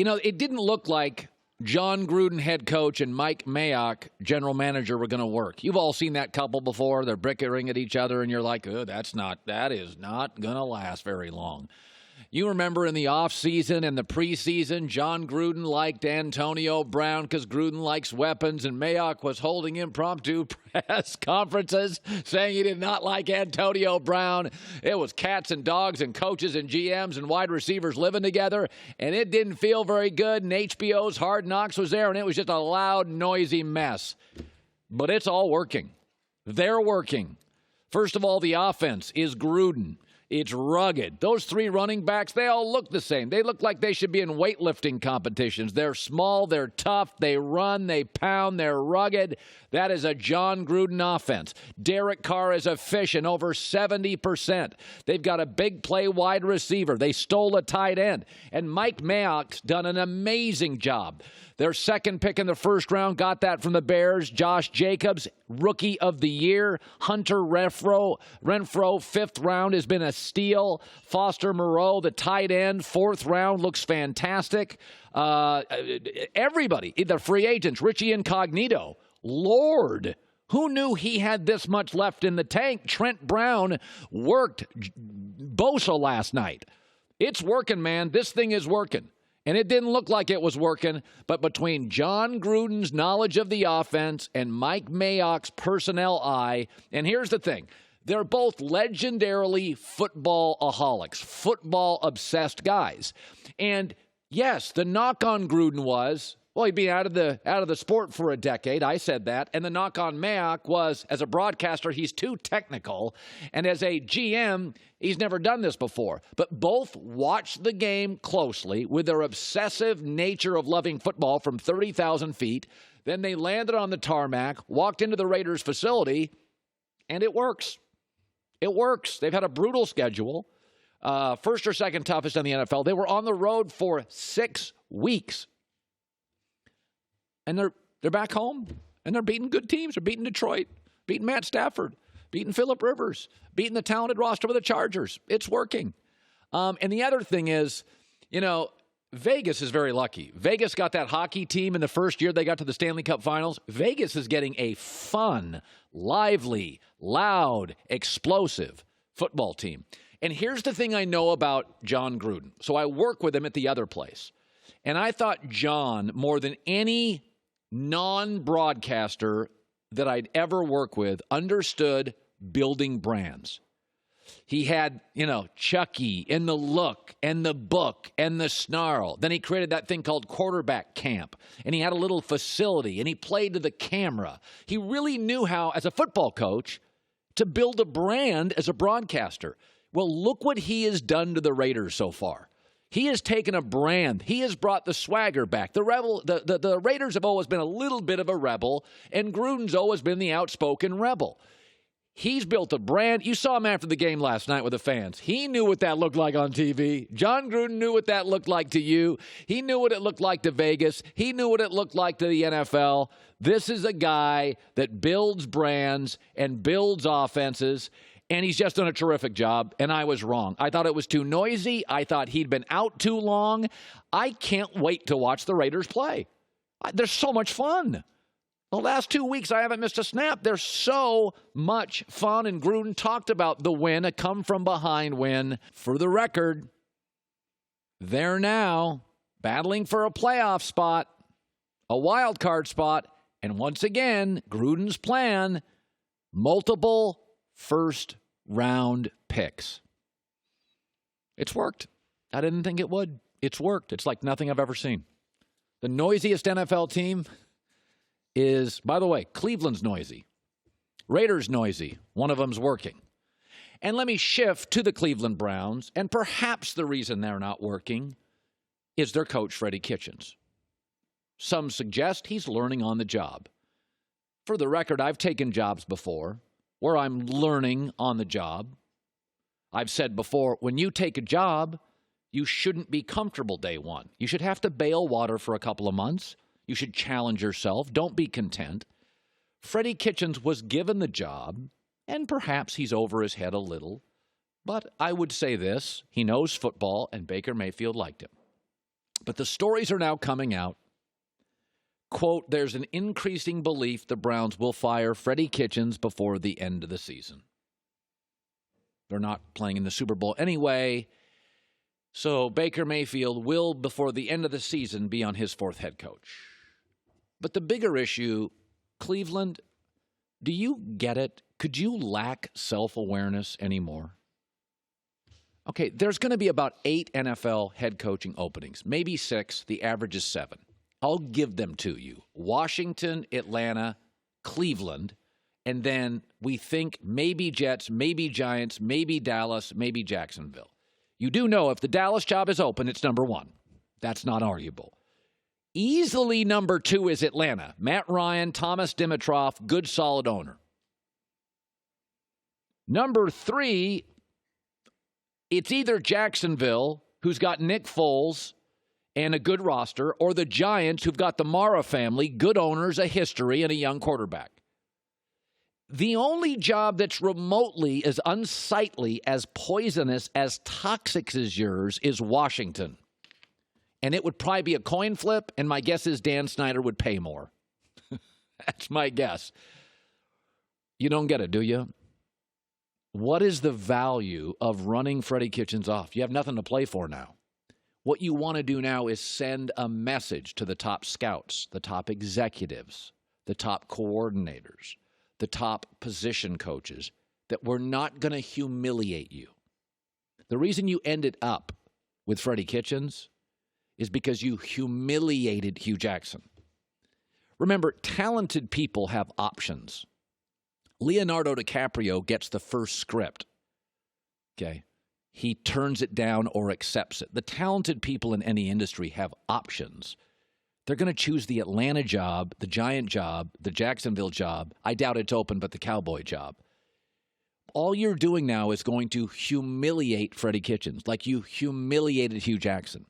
It didn't look like John Gruden, head coach, and Mike Mayock, general manager, were going to work. You've all seen that couple before. They're bickering at each other, and you're like, oh, that is not going to last very long. You remember in the offseason and the preseason, John Gruden liked Antonio Brown because Gruden likes weapons, and Mayock was holding impromptu press conferences saying he did not like Antonio Brown. It was cats and dogs and coaches and GMs and wide receivers living together, and it didn't feel very good, and HBO's Hard Knocks was there, and it was just a loud, noisy mess. But it's all working. They're working. First of all, the offense is Gruden. It's rugged. Those three running backs, they all look the same. They look like they should be in weightlifting competitions. They're small, they're tough, they run, they pound, they're rugged. That is a John Gruden offense. Derek Carr is efficient, over 70%. They've got a big play wide receiver. They stole a tight end. And Mike Mayock's done an amazing job. Their second pick in the first round got that from the Bears. Josh Jacobs, Rookie of the Year. Hunter Renfrow, fifth round, has been a steal. Foster Moreau, the tight end, fourth round, looks fantastic. Everybody, the free agents, Richie Incognito. Lord, who knew he had this much left in the tank? Trent Brown worked Bosa last night. It's working, man. This thing is working. And it didn't look like it was working, but between John Gruden's knowledge of the offense and Mike Mayock's personnel eye, and here's the thing, they're both legendarily football-aholics, football-obsessed guys. And yes, the knock on Gruden was, well, he'd been out of the sport for a decade. I said that. And the knock on Mayock was, as a broadcaster, he's too technical. And as a GM, he's never done this before. But both watched the game closely with their obsessive nature of loving football from 30,000 feet. Then they landed on the tarmac, walked into the Raiders facility, and it works. It works. They've had a brutal schedule. First or second toughest in the NFL. They were on the road for 6 weeks. And they're back home, and they're beating good teams. They're beating Detroit, beating Matt Stafford, beating Phillip Rivers, beating the talented roster with the Chargers. It's working. And the other thing is, Vegas is very lucky. Vegas got that hockey team in the first year they got to the Stanley Cup Finals. Vegas is getting a fun, lively, loud, explosive football team. And here's the thing I know about John Gruden. So I work with him at the other place. And I thought John, more than any non-broadcaster that I'd ever work with, understood building brands. He had, Chucky and the look and the book and the snarl. Then he created that thing called quarterback camp. And he had a little facility and he played to the camera. He really knew how, as a football coach, to build a brand as a broadcaster. Well, look what he has done to the Raiders so far. He has taken a brand. He has brought the swagger back. The Raiders have always been a little bit of a rebel, and Gruden's always been the outspoken rebel. He's built a brand. You saw him after the game last night with the fans. He knew what that looked like on TV. John Gruden knew what that looked like to you. He knew what it looked like to Vegas. He knew what it looked like to the NFL. This is a guy that builds brands and builds offenses. And he's just done a terrific job, and I was wrong. I thought it was too noisy. I thought he'd been out too long. I can't wait to watch the Raiders play. They're so much fun. The last 2 weeks, I haven't missed a snap. They're so much fun, and Gruden talked about the win, a come-from-behind win. For the record, they're now battling for a playoff spot, a wild card spot, and once again, Gruden's plan, multiple first-round picks. It's worked. I didn't think it would. It's worked. It's like nothing I've ever seen. The noisiest NFL team is, by the way, Cleveland's noisy. Raiders noisy. One of them's working. And let me shift to the Cleveland Browns, and perhaps the reason they're not working is their coach, Freddie Kitchens. Some suggest he's learning on the job. For the record, I've taken jobs before where I'm learning on the job. I've said before, when you take a job, you shouldn't be comfortable day one. You should have to bail water for a couple of months. You should challenge yourself. Don't be content. Freddie Kitchens was given the job, and perhaps he's over his head a little. But I would say this, he knows football, and Baker Mayfield liked him. But the stories are now coming out. Quote, there's an increasing belief the Browns will fire Freddie Kitchens before the end of the season. They're not playing in the Super Bowl anyway. So Baker Mayfield will, before the end of the season, be on his fourth head coach. But the bigger issue, Cleveland, do you get it? Could you lack self-awareness anymore? Okay, there's going to be about 8 NFL head coaching openings, maybe 6. The average is 7. I'll give them to you. Washington, Atlanta, Cleveland, and then we think maybe Jets, maybe Giants, maybe Dallas, maybe Jacksonville. You do know if the Dallas job is open, it's number 1. That's not arguable. Easily number 2 is Atlanta. Matt Ryan, Thomas Dimitroff, good solid owner. Number 3, it's either Jacksonville, who's got Nick Foles and a good roster, or the Giants, who've got the Mara family, good owners, a history, and a young quarterback. The only job that's remotely as unsightly, as poisonous, as toxic as yours is Washington. And it would probably be a coin flip, and my guess is Dan Snyder would pay more. That's my guess. You don't get it, do you? What is the value of running Freddie Kitchens off? You have nothing to play for now. What you want to do now is send a message to the top scouts, the top executives, the top coordinators, the top position coaches, that we're not going to humiliate you. The reason you ended up with Freddie Kitchens is because you humiliated Hugh Jackson. Remember, talented people have options. Leonardo DiCaprio gets the first script. Okay? He turns it down or accepts it. The talented people in any industry have options. They're going to choose the Atlanta job, the Giant job, the Jacksonville job. I doubt it's open, but the Cowboy job. All you're doing now is going to humiliate Freddie Kitchens, like you humiliated Hugh Jackson.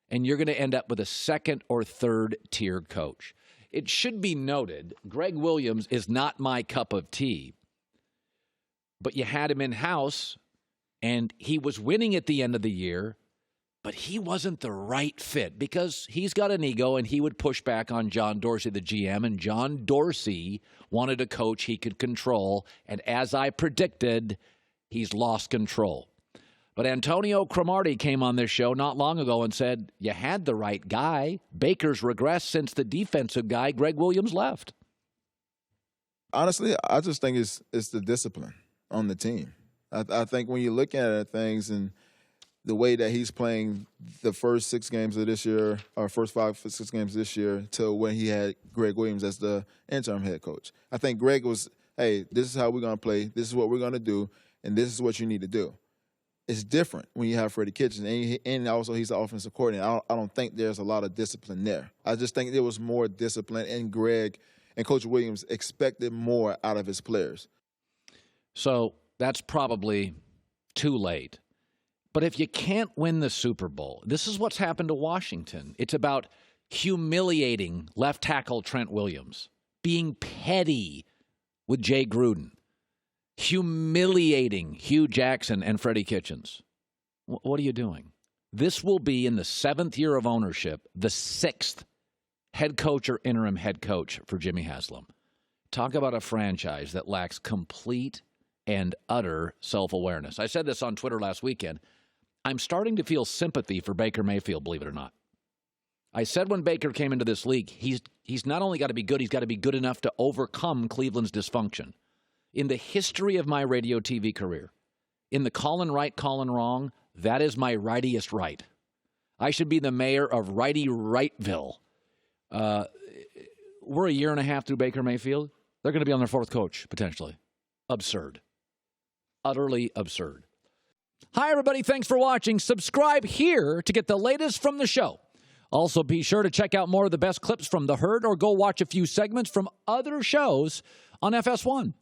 And you're going to end up with a second or third tier coach. It should be noted, Greg Williams is not my cup of tea, but you had him in-house, and he was winning at the end of the year, but he wasn't the right fit because he's got an ego, and he would push back on John Dorsey, the GM, and John Dorsey wanted a coach he could control, and as I predicted, he's lost control. But Antonio Cromartie came on this show not long ago and said, you had the right guy. Baker's regressed since the defensive guy, Greg Williams, left. Honestly, I just think it's the discipline on the team. I think when you look at things and the way that he's playing the first 6 games of this year, or first 5 or 6 games this year, till when he had Greg Williams as the interim head coach. I think Greg was, hey, this is how we're going to play, this is what we're going to do, and this is what you need to do. It's different when you have Freddie Kitchens, and also he's the offensive coordinator. I don't think there's a lot of discipline there. I just think there was more discipline, and Greg and Coach Williams expected more out of his players. So that's probably too late. But if you can't win the Super Bowl, this is what's happened to Washington. It's about humiliating left tackle Trent Williams, being petty with Jay Gruden, humiliating Hugh Jackson and Freddie Kitchens. What are you doing? This will be, in the 7th year of ownership, the 6th head coach or interim head coach for Jimmy Haslam. Talk about a franchise that lacks complete and utter self-awareness. I said this on Twitter last weekend. I'm starting to feel sympathy for Baker Mayfield, believe it or not. I said when Baker came into this league, he's not only got to be good, he's got to be good enough to overcome Cleveland's dysfunction. In the history of my radio TV career, in the Colin right, Colin wrong, that is my rightiest right. I should be the mayor of Righty Rightville. We're a year and a half through Baker Mayfield. They're going to be on their 4th coach, potentially. Absurd. Utterly absurd. Hi, everybody. Thanks for watching. Subscribe here to get the latest from the show. Also, be sure to check out more of the best clips from The Herd or go watch a few segments from other shows on FS1.